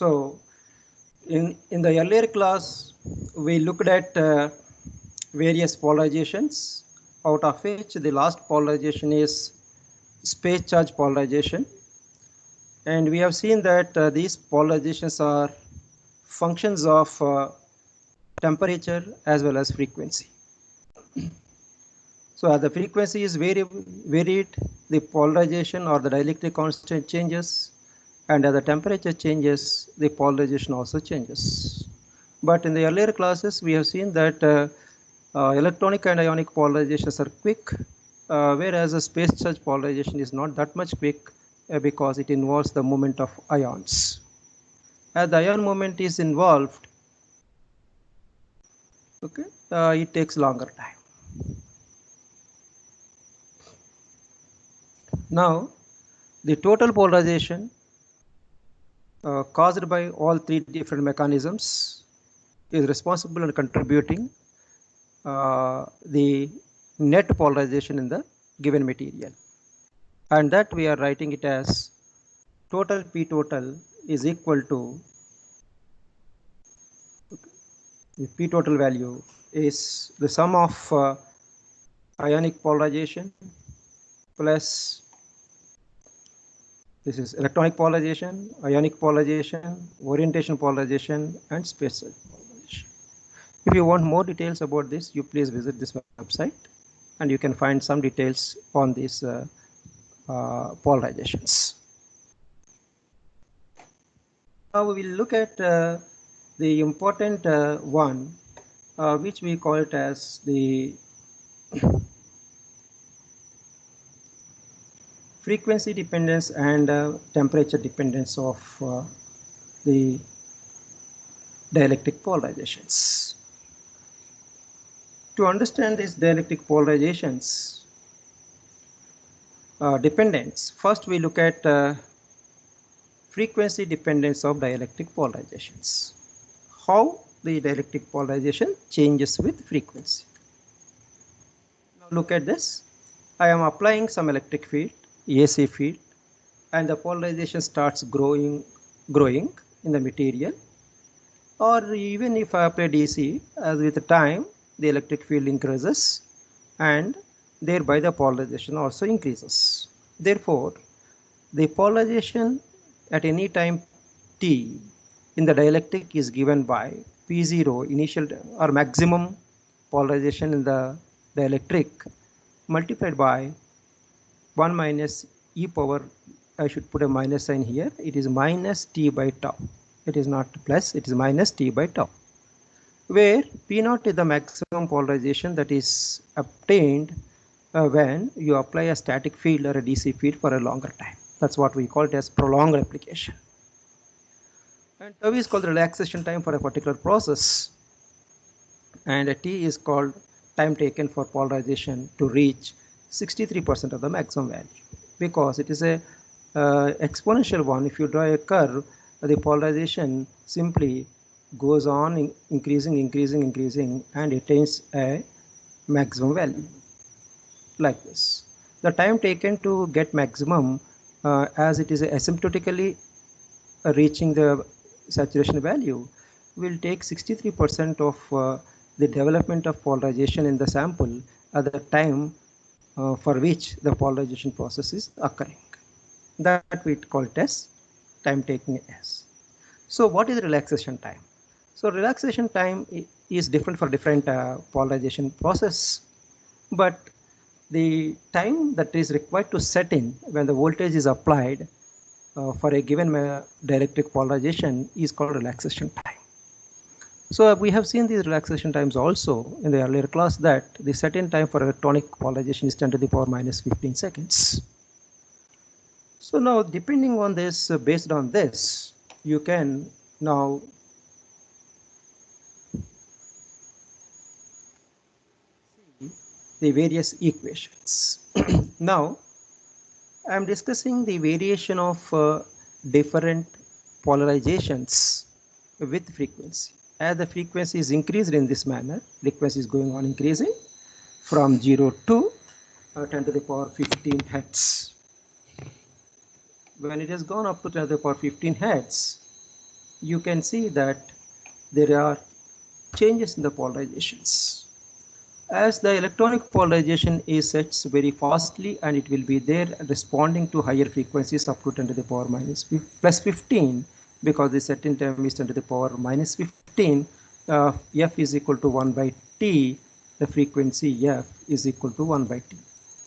So in the earlier class, we looked at various polarizations, out of which the last polarization is space charge polarization. And we have seen that these polarizations are functions of temperature as well as frequency. So as the frequency is varied, the polarization or the dielectric constant changes, and as the temperature changes, the polarization also changes. But in the earlier classes, we have seen that electronic and ionic polarizations are quick, whereas the space charge polarization is not that much quick because it involves the movement of ions. As the ion movement is involved, okay, it takes longer time. Now, the total polarization caused by all three different mechanisms is responsible and contributing the net polarization in the given material, and that we are writing it as total P total is equal to the P total value is the sum of ionic polarization plus this is electronic polarization, ionic polarization, orientation polarization, and space polarization. If you want more details about this, you please visit this website, and you can find some details on these polarizations. Now we will look at the important one, which we call it as the frequency dependence and temperature dependence of the dielectric polarizations. To understand these dielectric polarizations dependence, first we look at frequency dependence of dielectric polarizations. How the dielectric polarization changes with frequency. Now look at this. I am applying some electric field, AC field, and the polarization starts growing in the material. Or even if I apply DC, as with time, the electric field increases, and thereby the polarization also increases. Therefore, the polarization at any time t in the dielectric is given by P0 initial or maximum polarization in the dielectric multiplied by 1 minus e power, I should put a minus sign here, it is minus t by tau. It is not plus, it is minus t by tau, where P0 is the maximum polarization that is obtained when you apply a static field or a DC field for a longer time. That's what we call it as prolonged application. And tau is called the relaxation time for a particular process, and a t is called time taken for polarization to reach 63% of the maximum value, because it is a exponential one. If you draw a curve, the polarization simply goes on increasing, and attains a maximum value like this. The time taken to get maximum, as it is asymptotically reaching the saturation value, will take 63% of the development of polarization in the sample at the time for which the polarization process is occurring. That we call it as time taking as. So what is relaxation time? So relaxation time is different for different polarization process, but the time that is required to set in when the voltage is applied for a given dielectric polarization is called relaxation time. So we have seen these relaxation times also in the earlier class, that the set-in time for electronic polarization is 10 to the power minus 15 seconds. So now, depending on this, based on this, you can now see the various equations. Now, I am discussing the variation of different polarizations with frequency. As the frequency is increased in this manner, frequency is going on increasing from 0 to 10 to the power 15 hertz. When it has gone up to 10 to the power 15 hertz, you can see that there are changes in the polarizations. As the electronic polarization is set very fastly and it will be there responding to higher frequencies up to 10 to the power minus plus 15, because the setting time is 10 to the power minus 15, f is equal to 1 by t, the frequency f is equal to 1 by t.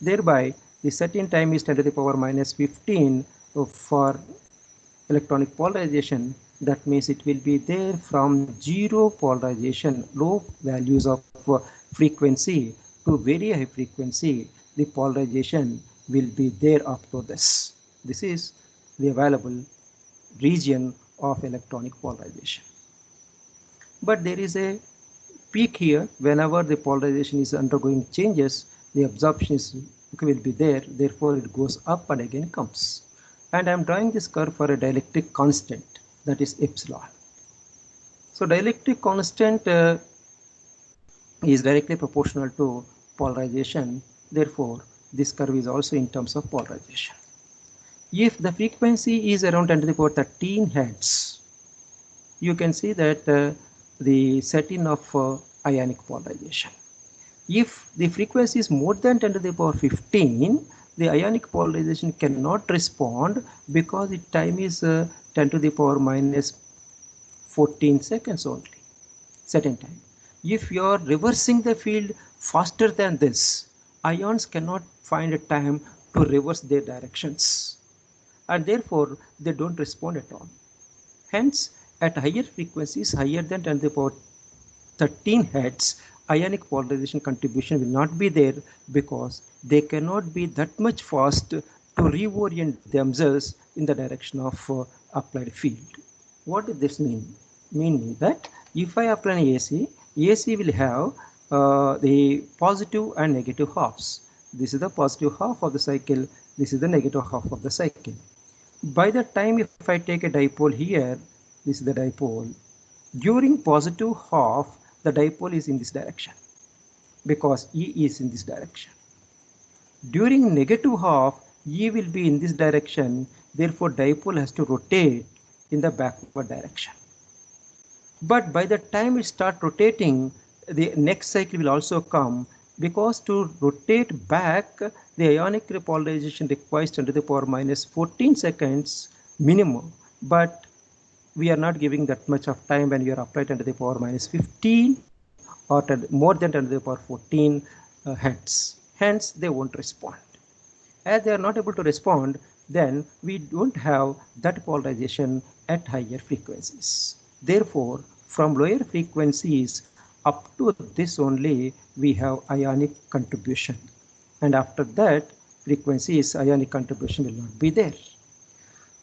Thereby, the setting time is 10 to the power minus 15 for electronic polarization. That means it will be there from zero polarization, low values of frequency to very high frequency. The polarization will be there up to this. This is the available region of electronic polarization. But there is a peak here. Whenever the polarization is undergoing changes, the absorption will be there, therefore it goes up and again comes. And I am drawing this curve for a dielectric constant, that is epsilon. So dielectric constant is directly proportional to polarization, therefore this curve is also in terms of polarization. If the frequency is around 10 to the power 13 hertz, you can see that the setting of ionic polarization. If the frequency is more than 10 to the power 15, the ionic polarization cannot respond because the time is 10 to the power minus 14 seconds only, setting time. If you are reversing the field faster than this, ions cannot find a time to reverse their directions, and therefore they don't respond at all. Hence, at higher frequencies, higher than 10 to the power 13 hertz, ionic polarization contribution will not be there because they cannot be that much fast to reorient themselves in the direction of applied field. What does this mean? Meaning that if I apply an AC, AC will have the positive and negative halves. This is the positive half of the cycle, this is the negative half of the cycle. By the time if I take a dipole here, this is the dipole, during positive half, the dipole is in this direction because E is in this direction. During negative half, E will be in this direction, therefore dipole has to rotate in the backward direction. But by the time it starts rotating, the next cycle will also come, because to rotate back, the ionic polarization requires 10 to the power minus 14 seconds minimum, but we are not giving that much of time when you are applied 10 to the power minus 15 or more than 10 to the power 14 hertz. Hence, they won't respond. As they are not able to respond, then we don't have that polarization at higher frequencies. Therefore, from lower frequencies up to this only, we have ionic contribution. And after that, frequencies, ionic contribution will not be there.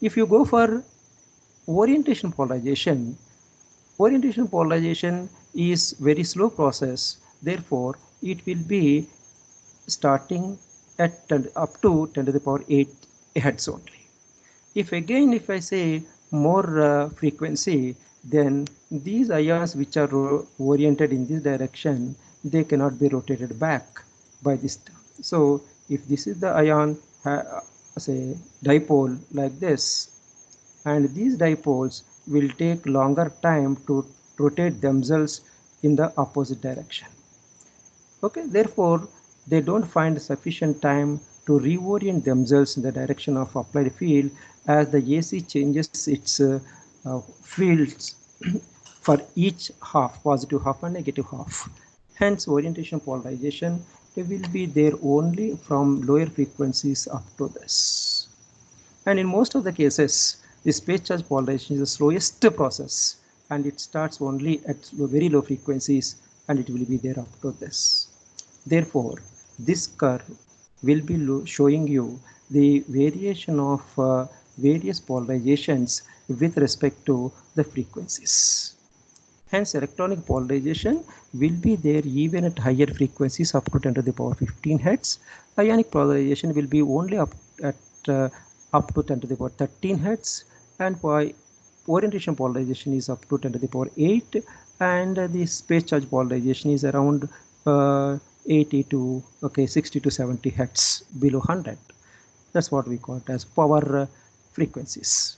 If you go for orientation polarization is very slow process. Therefore, it will be starting at 10, up to 10 to the power 8 hertz only. If I say more frequency, then these ions which are oriented in this direction, they cannot be rotated back by this term. So if this is the ion, say dipole like this, and these dipoles will take longer time to rotate themselves in the opposite direction. Okay, therefore they don't find sufficient time to reorient themselves in the direction of applied field, as the AC changes its fields for each half, positive half and negative half. Hence, orientation polarization will be there only from lower frequencies up to this. And in most of the cases, the space charge polarization is the slowest process, and it starts only at very low frequencies, and it will be there up to this. Therefore, this curve will be showing you the variation of various polarizations with respect to the frequencies. Hence, electronic polarization will be there even at higher frequencies up to 10 to the power 15 hertz. Ionic polarization will be only up to 10 to the power 13 hertz, and orientation polarization is up to 10 to the power 8, and the space charge polarization is around 60 to 70 hertz, below 100. That's what we call it as power frequencies.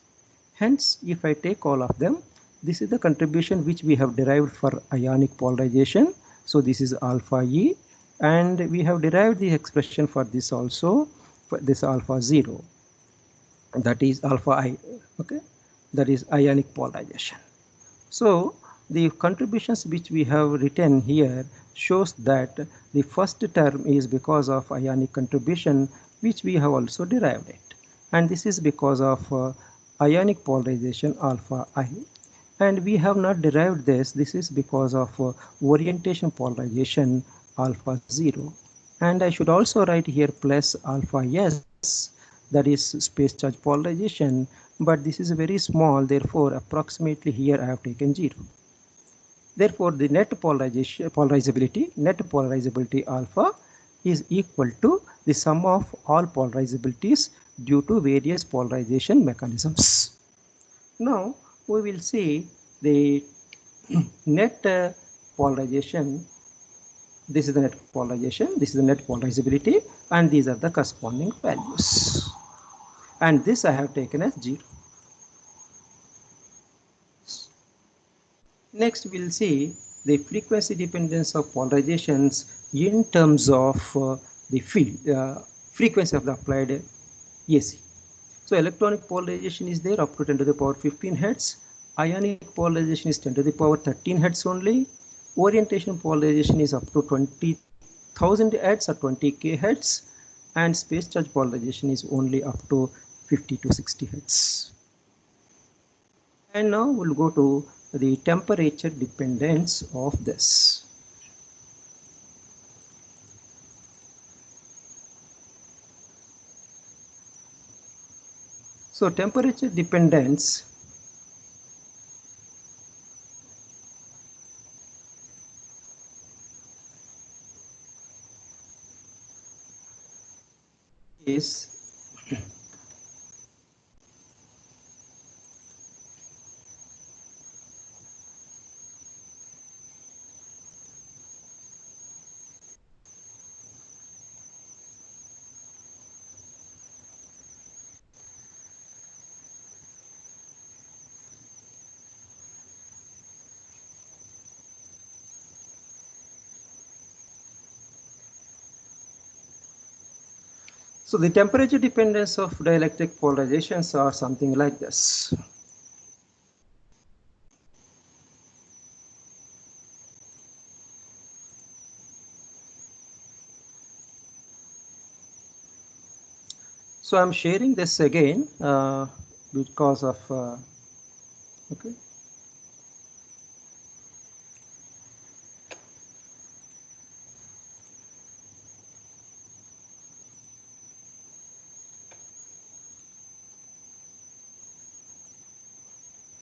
Hence, if I take all of them, This is the contribution which we have derived for ionic polarization. So this is alpha E, and we have derived the expression for this also, for this alpha 0, that is alpha I, okay, that is ionic polarization. So the contributions which we have written here shows that the first term is because of ionic contribution, which we have also derived it, and this is because of ionic polarization alpha I. And we have not derived this is because of orientation polarization alpha 0. And I should also write here plus alpha S, that is space charge polarization, but this is very small, therefore approximately here I have taken 0. Therefore the net polarizability alpha is equal to the sum of all polarizabilities due to various polarization mechanisms. Now we will see the net polarization. This is the net polarization, this is the net polarizability, and these are the corresponding values. And this I have taken as 0. Next we'll see the frequency dependence of polarizations in terms of the field, frequency of the applied AC. So electronic polarization is there up to 10 to the power 15 hertz. Ionic polarization is 10 to the power 13 hertz only. Orientation polarization is up to 20,000 hertz or 20k hertz. And space charge polarization is only up to 50 to 60 hertz. And now we'll go to the temperature dependence of this. So temperature dependence is so the temperature dependence of dielectric polarizations are something like this. So I'm sharing this again because of okay.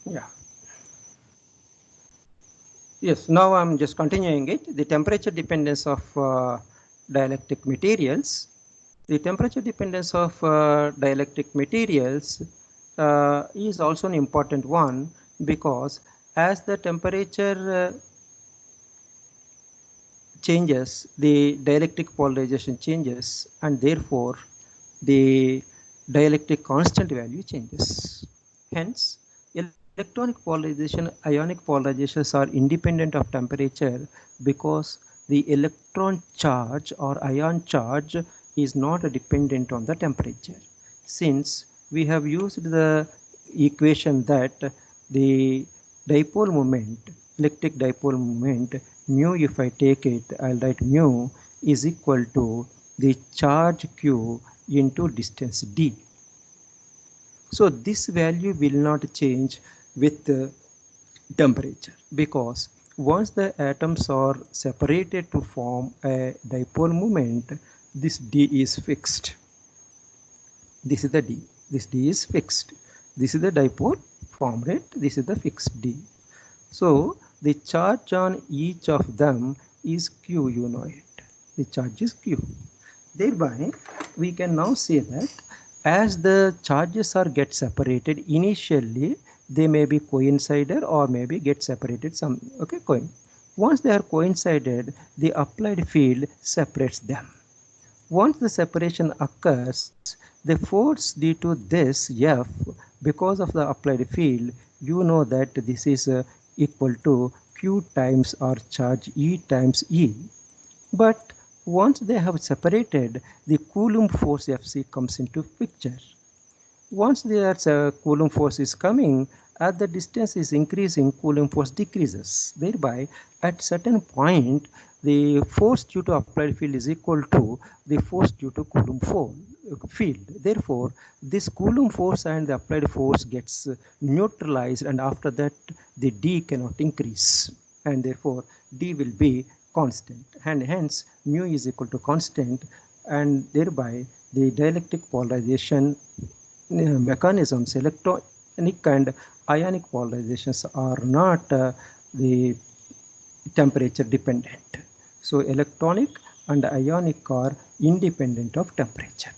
Yeah. Yes, now I'm just continuing it. The temperature dependence of dielectric materials. The temperature dependence of dielectric materials is also an important one, because as the temperature changes, the dielectric polarization changes, and therefore the dielectric constant value changes. Hence, electronic polarization, ionic polarizations are independent of temperature, because the electron charge or ion charge is not dependent on the temperature. Since we have used the equation that the dipole moment, electric dipole moment, mu, if I take it, I'll write mu is equal to the charge q into distance d. So this value will not change with temperature, because once the atoms are separated to form a dipole moment, this d is fixed. This is the d. This d is fixed. This is the dipole formed rate. This is the fixed d. So the charge on each of them is q, you know it. The charge is q. Thereby, we can now say that as the charges are get separated initially, they may be coincided or maybe get separated some, okay, once they are coincided, the applied field separates them. Once the separation occurs, the force due to this F, because of the applied field, you know that this is equal to Q times or charge E times E. But once they have separated, the Coulomb force Fc comes into picture. Once there's a Coulomb force is coming, as the distance is increasing, Coulomb force decreases. Thereby, at certain point, the force due to applied field is equal to the force due to Coulomb field. Therefore, this Coulomb force and the applied force gets neutralized, and after that, the D cannot increase, and therefore D will be constant, and hence mu is equal to constant, and thereby the dielectric polarization mechanisms, electronic and ionic polarizations are not the temperature dependent. So electronic and ionic are independent of temperature.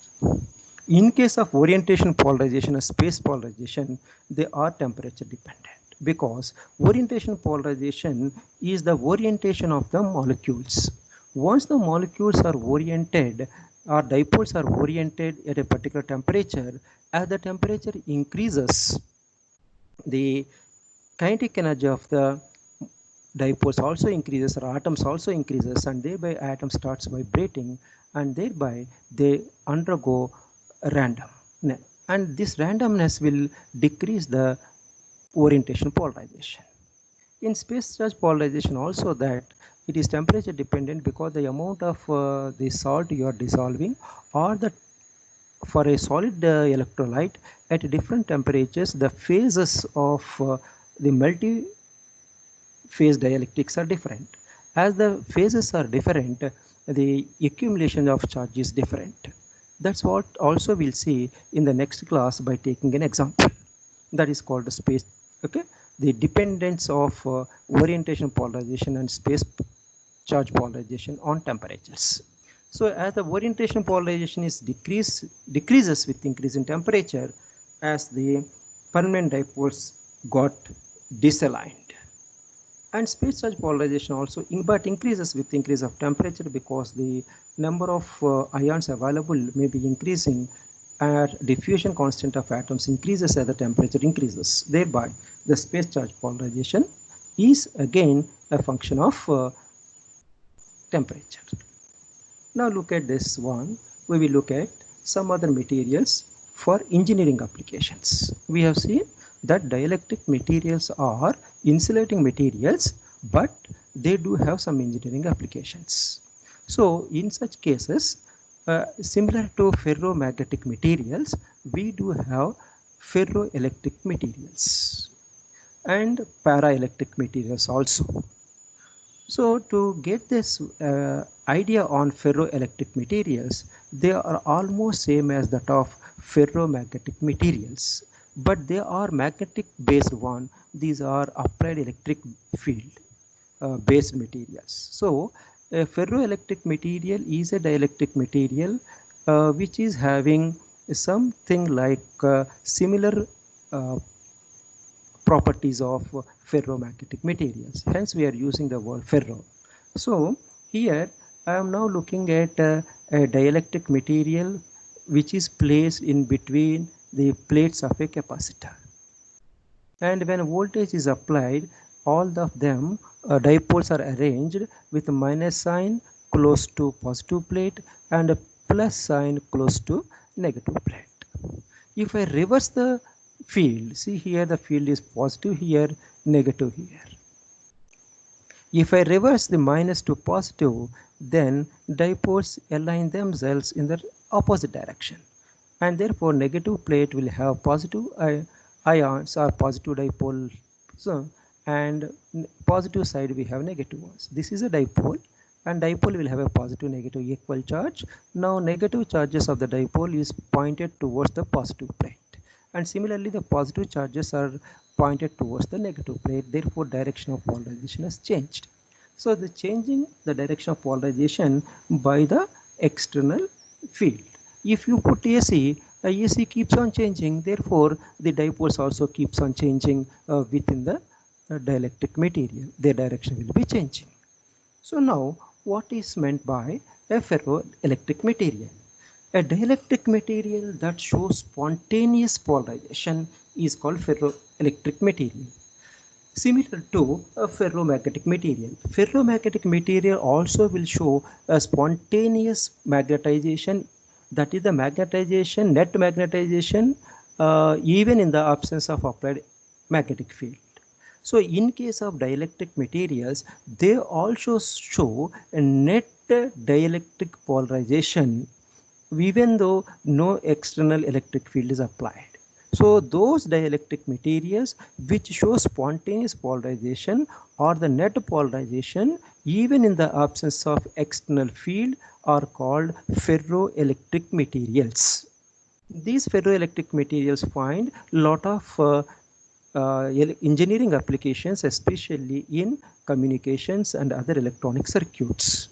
In case of orientation polarization and space polarization, they are temperature dependent, because orientation polarization is the orientation of the molecules. Once the molecules are oriented, or dipoles are oriented at a particular temperature, as the temperature increases, the kinetic energy of the dipoles also increases, or atoms also increases, and thereby atom starts vibrating, and thereby they undergo random, and this randomness will decrease the orientation polarization. In space charge polarization also, that it is temperature dependent, because the amount of the salt you are dissolving, or the for a solid electrolyte at different temperatures, the phases of the multi phase dielectrics are different. As the phases are different, the accumulation of charge is different. That's what also we'll see in the next class by taking an example. That is called the space, okay? The dependence of orientation polarization and space charge polarization on temperatures. So as the orientation polarization is decreases with increase in temperature, as the permanent dipoles got disaligned. And space charge polarization also but increases with increase of temperature, because the number of ions available may be increasing, and diffusion constant of atoms increases as the temperature increases. Thereby, the space charge polarization is again a function of temperature. Now look at this one. We will look at some other materials for engineering applications. We have seen that dielectric materials are insulating materials, but they do have some engineering applications. So in such cases, similar to ferromagnetic materials, we do have ferroelectric materials and paraelectric materials also. So to get this idea on ferroelectric materials, they are almost same as that of ferromagnetic materials, but they are magnetic based one. These are applied electric field based materials. So a ferroelectric material is a dielectric material which is having something like similar uh, properties of ferromagnetic materials. Hence, we are using the word ferro. So, here I am now looking at a dielectric material which is placed in between the plates of a capacitor. And when voltage is applied, all of them dipoles are arranged with a minus sign close to positive plate and a plus sign close to negative plate. If I reverse the field, see here the field is positive here, negative here. If I reverse the minus to positive, then dipoles align themselves in the opposite direction, and therefore negative plate will have positive ions or positive dipole, so, and positive side we have negative ones. This is a dipole, and dipole will have a positive negative equal charge. Now negative charges of the dipole is pointed towards the positive plate, and similarly the positive charges are pointed towards the negative plate. Therefore direction of polarization has changed. So the changing the direction of polarization by the external field. If you put AC, AC keeps on changing, therefore the dipoles also keeps on changing within the dielectric material. Their direction will be changing. So now what is meant by a ferroelectric material? A dielectric material that shows spontaneous polarization is called ferroelectric material. Similar to a ferromagnetic material. Ferromagnetic material also will show a spontaneous magnetization, that is the magnetization, net magnetization, even in the absence of applied magnetic field. So in case of dielectric materials, they also show a net dielectric polarization even though no external electric field is applied. So those dielectric materials which show spontaneous polarization or the net polarization even in the absence of external field are called ferroelectric materials. These ferroelectric materials find a lot of engineering applications, especially in communications and other electronic circuits.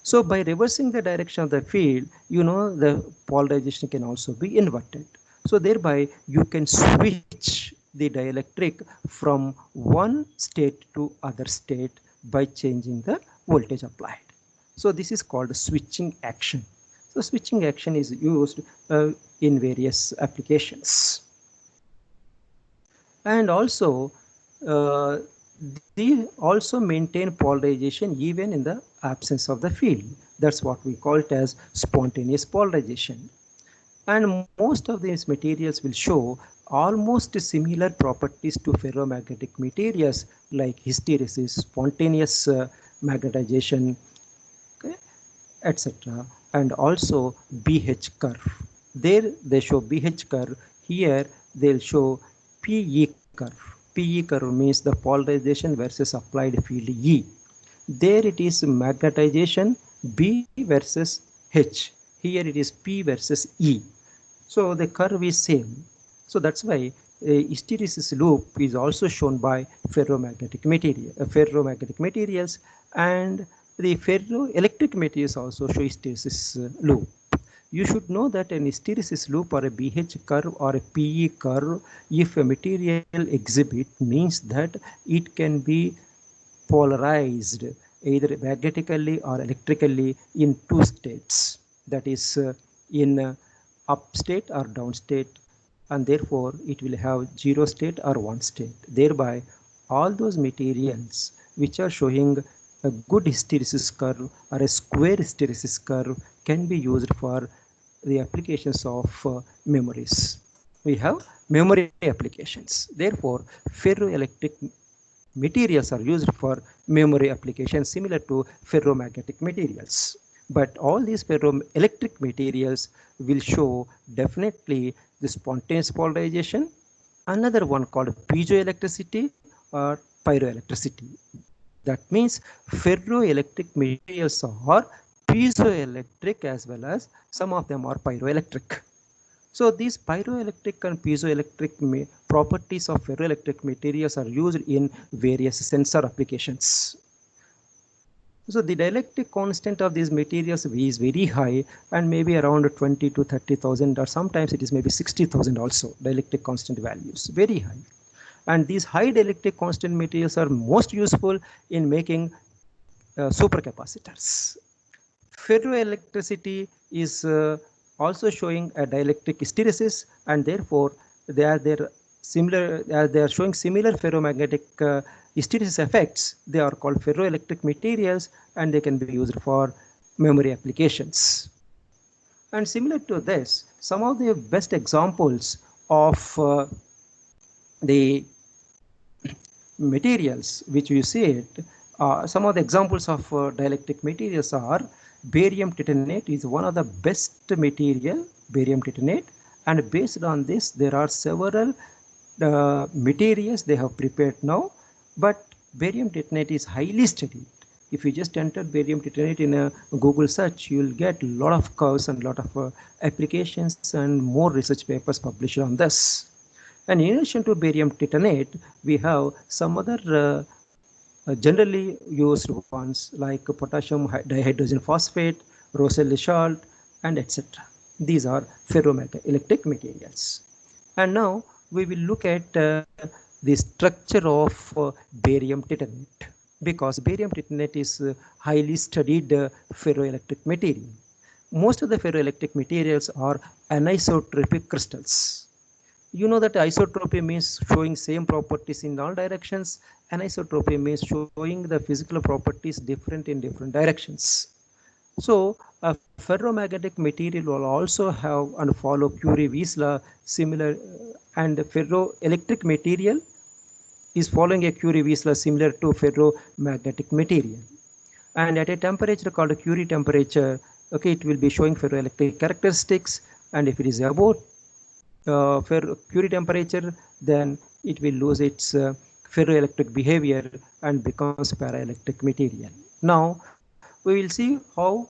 So by reversing the direction of the field, the polarization can also be inverted. So thereby you can switch the dielectric from one state to other state by changing the voltage applied. So this is called switching action. So switching action is used in various applications. And also uh, they also maintain polarization even in the absence of the field. That's what we call it as spontaneous polarization. And most of these materials will show almost similar properties to ferromagnetic materials like hysteresis, spontaneous magnetization, okay, etc. And also BH curve. There they show BH curve. Here they'll show PE curve. PE curve means the polarization versus applied field E. There it is magnetization B versus H. Here it is P versus E. So the curve is same. So that's why hysteresis loop is also shown by ferromagnetic materials, and the ferroelectric materials also show hysteresis loop. You should know that an hysteresis loop or a BH curve or a PE curve, if a material exhibit, means that it can be polarized either magnetically or electrically in two states, that is in up state or down state, and therefore it will have zero state or one state. Thereby all those materials which are showing a good hysteresis curve or a square hysteresis curve can be used for the applications of memories. We have memory applications. Therefore ferroelectric materials are used for memory applications similar to ferromagnetic materials. But all these ferroelectric materials will show definitely the spontaneous polarization. Another one called piezoelectricity or pyroelectricity. That means ferroelectric materials are piezoelectric as well as some of them are pyroelectric. So these pyroelectric and piezoelectric properties of ferroelectric materials are used in various sensor applications. So the dielectric constant of these materials is very high, and maybe around 20 to 30,000, or sometimes it is maybe 60,000 also, dielectric constant values, very high. And these high dielectric constant materials are most useful in making supercapacitors. Ferroelectricity is also showing a dielectric hysteresis, and therefore they are showing similar ferromagnetic hysteresis effects. They are called ferroelectric materials, and they can be used for memory applications. And similar to this, some of the best examples of the materials which we see it, some of the examples of dielectric materials are barium titanate is one of the best material, barium titanate, and based on this there are several materials they have prepared now, but barium titanate is highly studied. If you just enter barium titanate in a Google search, you will get a lot of curves and a lot of applications and more research papers published on this. And in addition to barium titanate, we have some other generally used ones like potassium dihydrogen phosphate, Roselli salt, and etc. These are ferroelectric materials. And now we will look at the structure of barium titanate, because barium titanate is highly studied ferroelectric material. Most of the ferroelectric materials are anisotropic crystals. You know that isotropy means showing same properties in all directions. Anisotropy means showing the physical properties different in different directions. So a ferromagnetic material will also have and follow Curie-Weiss law similar, and ferroelectric material is following a Curie-Weiss law similar to ferromagnetic material. And at a temperature called Curie temperature, okay, it will be showing ferroelectric characteristics, and if it is above Curie temperature, then it will lose its ferroelectric behavior and becomes paraelectric material. Now we will see how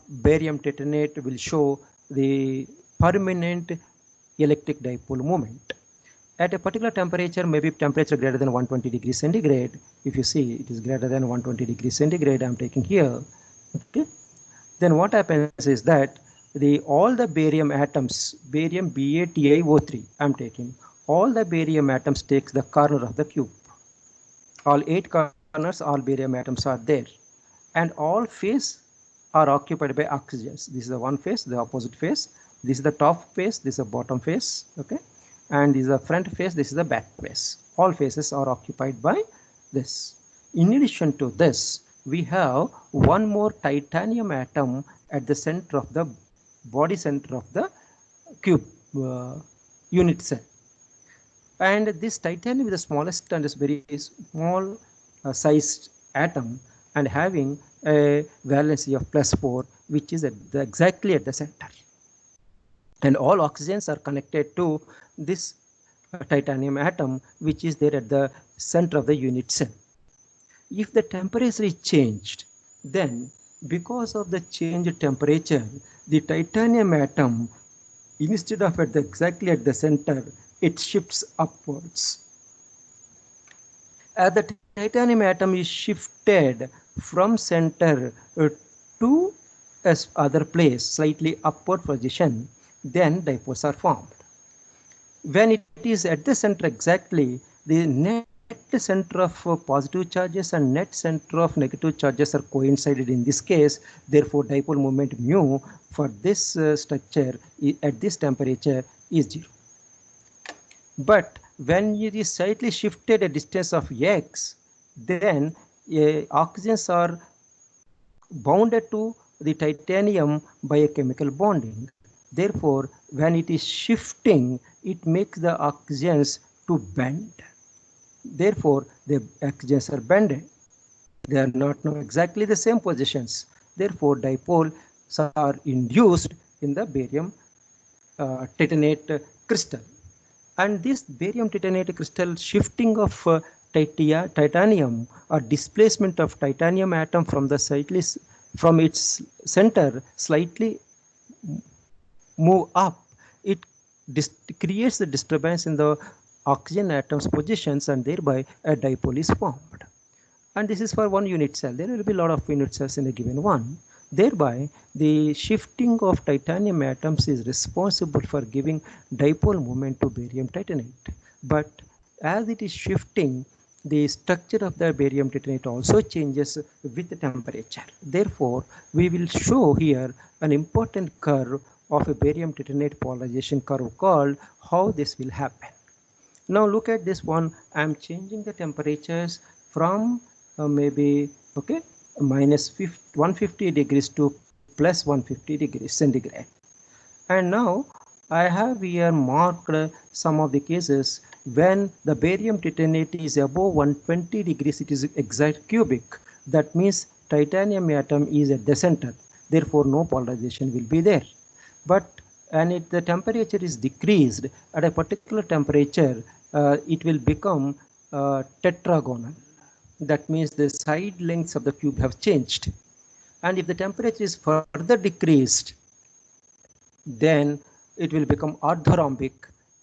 barium titanate will show the permanent electric dipole moment. At a particular temperature, maybe temperature greater than 120 degrees centigrade, if you see it is greater than 120 degrees centigrade, I'm taking here, okay, then what happens is that all the barium atoms, barium BaTiO3, I'm taking, all the barium atoms takes the corner of the cube. All 8 corners, all barium atoms are there. And all face are occupied by oxygens. This is the one face, the opposite face. This is the top face, this is the bottom face, okay? And this is the front face, this is the back face. All faces are occupied by this. In addition to this, we have one more titanium atom at the center of the body center of the cube unit cell. And this titanium is the smallest and is very small sized atom and having a valency of +4, which is exactly at the center. And all oxygens are connected to this titanium atom, which is there at the center of the unit cell. If the temperature is changed, then because of the changed temperature, the titanium atom, instead of exactly at the center, it shifts upwards. As the titanium atom is shifted from center to other place, slightly upward position, then dipoles are formed. When it is at the center exactly, the net center of positive charges and net center of negative charges are coincided in this case. Therefore, dipole moment mu for this structure at this temperature is 0. But when it is slightly shifted a distance of x, then oxygens are bounded to the titanium by a chemical bonding. Therefore, when it is shifting, it makes the oxygens to bend. Therefore, the oxygens are bended. They are not now exactly the same positions. Therefore, dipoles are induced in the barium titanate crystal. And this barium titanate crystal shifting of titanium or displacement of titanium atom from its center slightly move up, it creates the disturbance in the oxygen atoms positions, and thereby a dipole is formed. And this is for one unit cell. There will be a lot of unit cells in a given one. Thereby, the shifting of titanium atoms is responsible for giving dipole moment to barium titanate. But as it is shifting, the structure of the barium titanate also changes with the temperature. Therefore, we will show here an important curve of a barium titanate polarization curve called how this will happen. Now look at this one. I am changing the temperatures from maybe okay minus 150 degrees to plus 150 degrees centigrade. And now I have here marked some of the cases when the barium titanate is above 120 degrees, it is exact cubic. That means titanium atom is at the center. Therefore, no polarization will be there. But and if the temperature is decreased at a particular temperature, it will become tetragonal. That means the side lengths of the cube have changed. And if the temperature is further decreased, then it will become orthorhombic,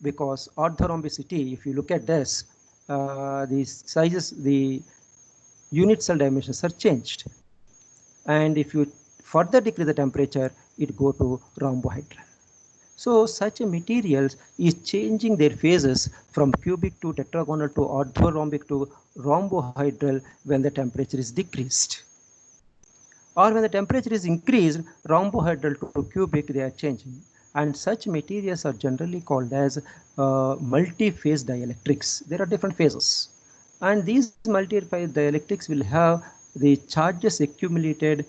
because orthorhombicity, if you look at this, the sizes, the unit cell dimensions are changed. And if you further decrease the temperature, it go to rhombohedral. So such a materials is changing their phases from cubic to tetragonal to orthorhombic to rhombohedral when the temperature is decreased. or when the temperature is increased, rhombohedral to cubic, they are changing. And such materials are generally called as multi-phase dielectrics. There are different phases. And these multi-phase dielectrics will have the charges accumulated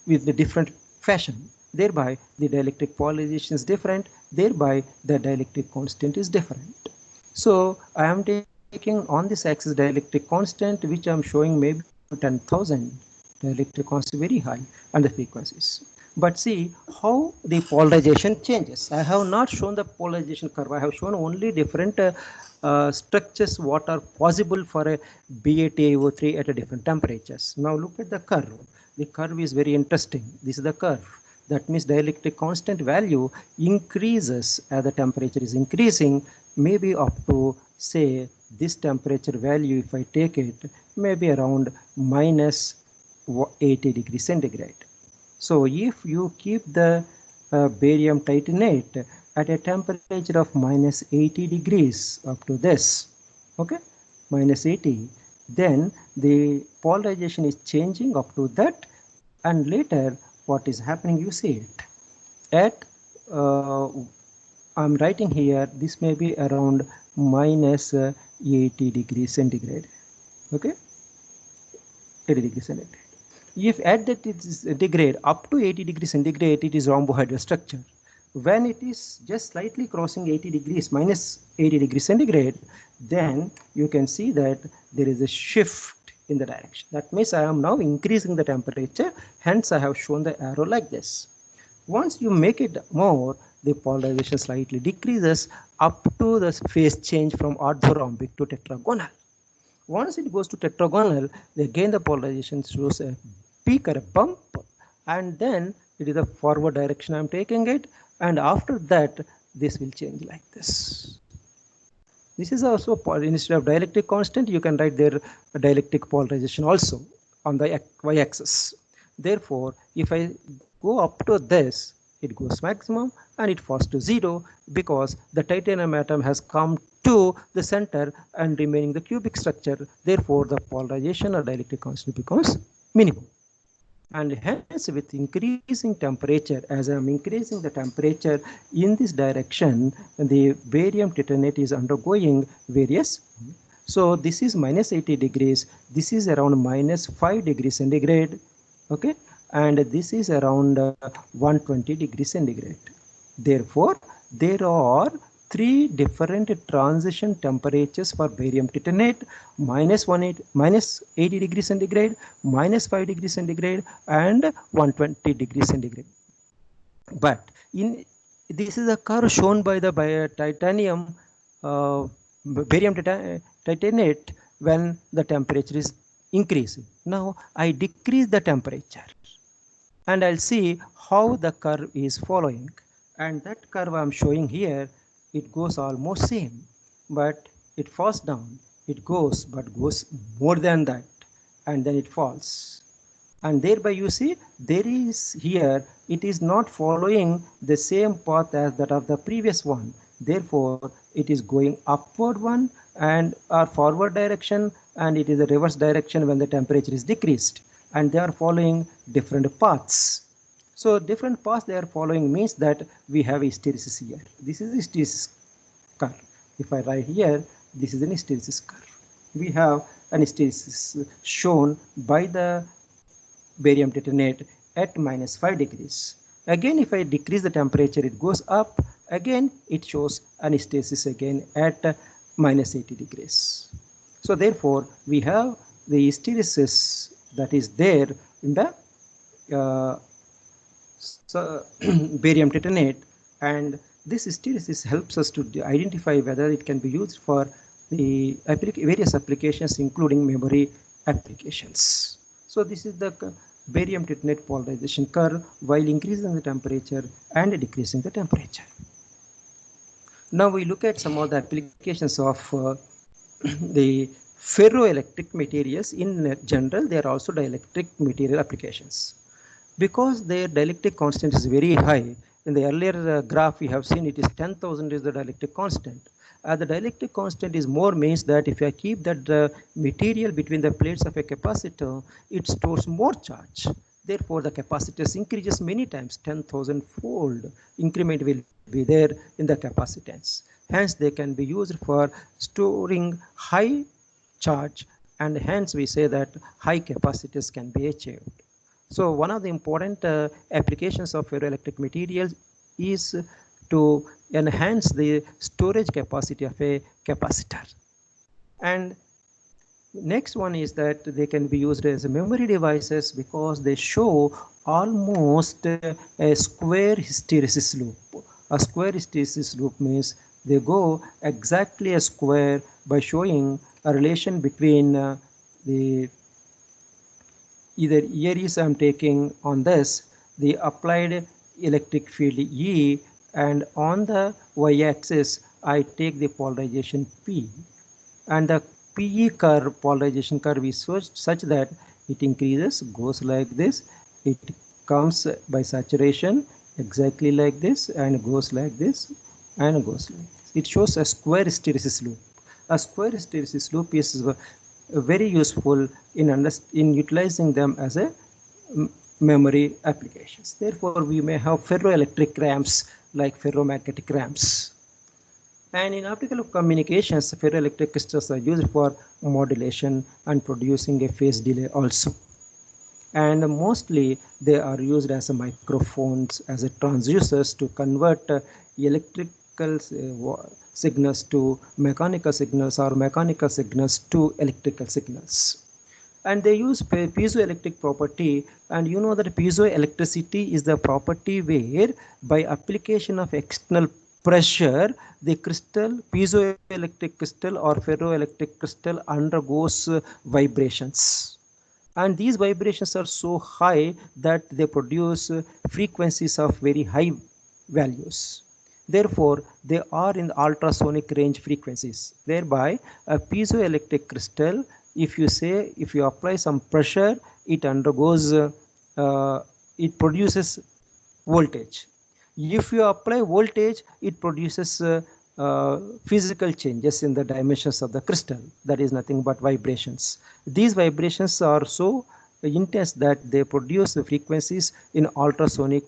with the different fashion. Thereby, the dielectric polarization is different. Thereby, the dielectric constant is different. So, I am taking on this axis dielectric constant, which I am showing maybe up to 10,000. Dielectric constant very high and the frequencies. But see how the polarization changes. I have not shown the polarization curve. I have shown only different structures what are possible for a BaTiO3 at a different temperatures. Now look at the curve. The curve is very interesting. This is the curve. That means dielectric constant value increases as the temperature is increasing, maybe up to say this temperature value, if I take it, maybe around minus 80 degrees centigrade. So if you keep the barium titanate at a temperature of minus 80 degrees up to this, okay, minus 80, then the polarization is changing up to that, and later what is happening, you see it at I'm writing here, this may be around minus 80 degrees centigrade, okay, 80 degrees centigrade. If at that it is degrade up to 80 degrees centigrade, it is rhombohedral structure. When it is just slightly crossing 80 degrees, minus 80 degrees centigrade, then you can see that there is a shift in the direction. That means I am now increasing the temperature, hence I have shown the arrow like this. Once you make it more, the polarization slightly decreases up to the phase change from orthorhombic to tetragonal. Once it goes to tetragonal, again the polarization shows a peak or a bump, and then it is the forward direction I am taking it, and after that this will change like this. This is also, instead of dielectric constant, you can write their dielectric polarization also on the y-axis. Therefore, if I go up to this, it goes maximum and it falls to 0 because the titanium atom has come to the center and remaining the cubic structure. Therefore, the polarization or dielectric constant becomes minimum. And hence, with increasing temperature, as I am increasing the temperature in this direction, the barium titanate is undergoing various. So this is minus 80 degrees. This is around minus 5 degrees centigrade. Okay, and this is around 120 degrees centigrade. Therefore, there are three different transition temperatures for barium titanate: minus 80 degrees centigrade, minus 5 degrees centigrade, and 120 degrees centigrade. But in this is a curve shown by the titanium barium titanate when the temperature is increasing. Now I decrease the temperature and I'll see how the curve is following. And that curve I'm showing here, it goes almost same, but it falls down. It goes, but goes more than that, and then it falls. And thereby you see there is here, it is not following the same path as that of the previous one. Therefore, it is going upward one and or forward direction, and it is a reverse direction when the temperature is decreased. And they are following different paths. So different paths they are following means that we have hysteresis here. This is hysteresis curve. If I write here, this is an hysteresis curve. We have an hysteresis shown by the barium titanate at minus 5 degrees. Again, if I decrease the temperature, it goes up. Again, it shows an hysteresis again at minus 80 degrees. So therefore, we have the hysteresis that is there in the barium titanate, and this hysteresis helps us to identify whether it can be used for the various applications, including memory applications. So this is the barium titanate polarization curve while increasing the temperature and decreasing the temperature. Now we look at some of the applications of the ferroelectric materials. In general, they are also dielectric material applications. Because their dielectric constant is very high, in the earlier graph we have seen it is 10,000 is the dielectric constant. The dielectric constant is more means that if I keep that material between the plates of a capacitor, it stores more charge. Therefore, the capacitance increases many times, 10,000 fold increment will be there in the capacitance. Hence, they can be used for storing high charge, and hence we say that high capacitance can be achieved. So one of the important applications of ferroelectric materials is to enhance the storage capacity of a capacitor. And next one is that they can be used as memory devices because they show almost a square hysteresis loop. A square hysteresis loop means they go exactly a square by showing a relation between the either here is I'm taking on this the applied electric field E, and on the y-axis I take the polarization P, and the PE curve, polarization curve is such that it increases, goes like this, it comes by saturation exactly like this, and goes like this, and goes like this. It shows a square hysteresis loop. A square hysteresis loop is very useful in utilizing them as a memory applications. Therefore, we may have ferroelectric ramps like ferromagnetic ramps. And in optical communications, ferroelectric crystals are used for modulation and producing a phase delay also. And mostly they are used as a microphones, as a transducers to convert electrical signals to mechanical signals, or mechanical signals to electrical signals. And they use piezoelectric property, and you know that piezoelectricity is the property where by application of external pressure the crystal, piezoelectric crystal or ferroelectric crystal, undergoes vibrations, and these vibrations are so high that they produce frequencies of very high values. Therefore, they are in the ultrasonic range frequencies. Thereby, a piezoelectric crystal, if you apply some pressure, it undergoes, it produces voltage. If you apply voltage, it produces physical changes in the dimensions of the crystal. That is nothing but vibrations. These vibrations are so intense that they produce the frequencies in ultrasonic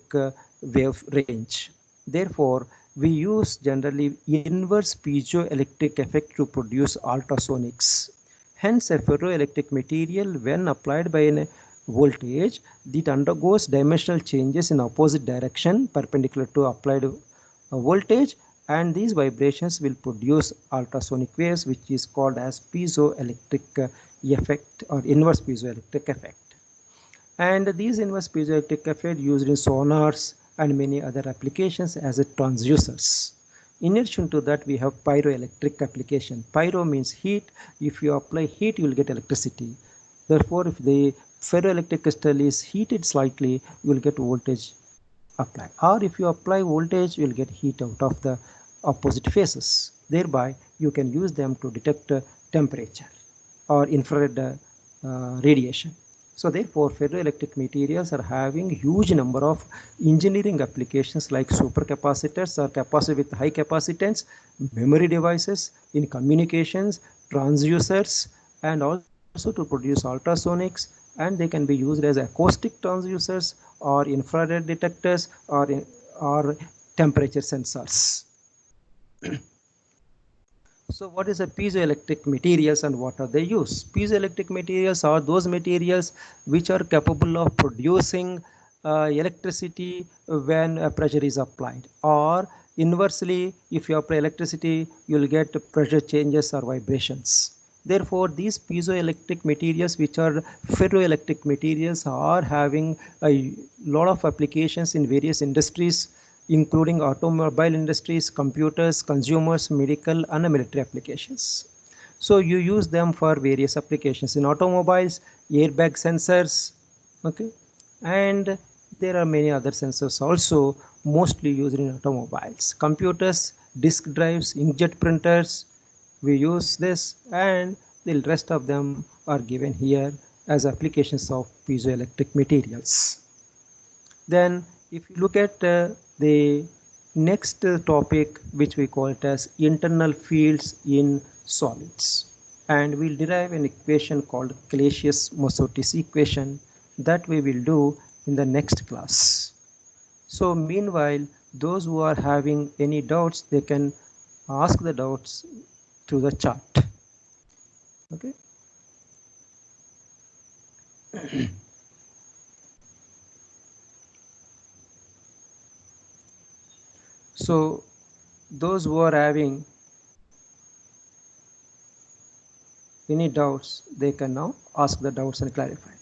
wave range. Therefore, we use generally inverse piezoelectric effect to produce ultrasonics. Hence, a ferroelectric material, when applied by a voltage, it undergoes dimensional changes in opposite direction perpendicular to applied voltage, and these vibrations will produce ultrasonic waves, which is called as piezoelectric effect or inverse piezoelectric effect. And these inverse piezoelectric effect used in sonars and many other applications as a transducers. In addition to that, we have pyroelectric application. Pyro means heat. If you apply heat, you will get electricity. Therefore, if the ferroelectric crystal is heated slightly, you will get voltage applied. Or if you apply voltage, you will get heat out of the opposite phases. Thereby, you can use them to detect temperature or infrared radiation. So therefore, ferroelectric materials are having huge number of engineering applications like supercapacitors or capacitor with high capacitance, memory devices, in communications, transducers, and also to produce ultrasonics, and they can be used as acoustic transducers or infrared detectors or temperature sensors. So what is a piezoelectric materials and what are they used? Piezoelectric materials are those materials which are capable of producing electricity when pressure is applied, or inversely, if you apply electricity, you will get pressure changes or vibrations. Therefore, these piezoelectric materials, which are ferroelectric materials, are having a lot of applications in various industries, including automobile industries, computers, consumers, medical, and military applications. So you use them for various applications in automobiles, airbag sensors, okay, and there are many other sensors also mostly used in automobiles, computers, disk drives, inkjet printers. We use this, and the rest of them are given here as applications of piezoelectric materials. Then if you look at the Next topic, which we call it as internal fields in solids, and we'll derive an equation called Clausius-Mosotti's equation that we will do in the next class. So meanwhile, those who are having any doubts, they can ask the doubts to the chat. Okay. So those who are having any doubts, they can now ask the doubts and clarify.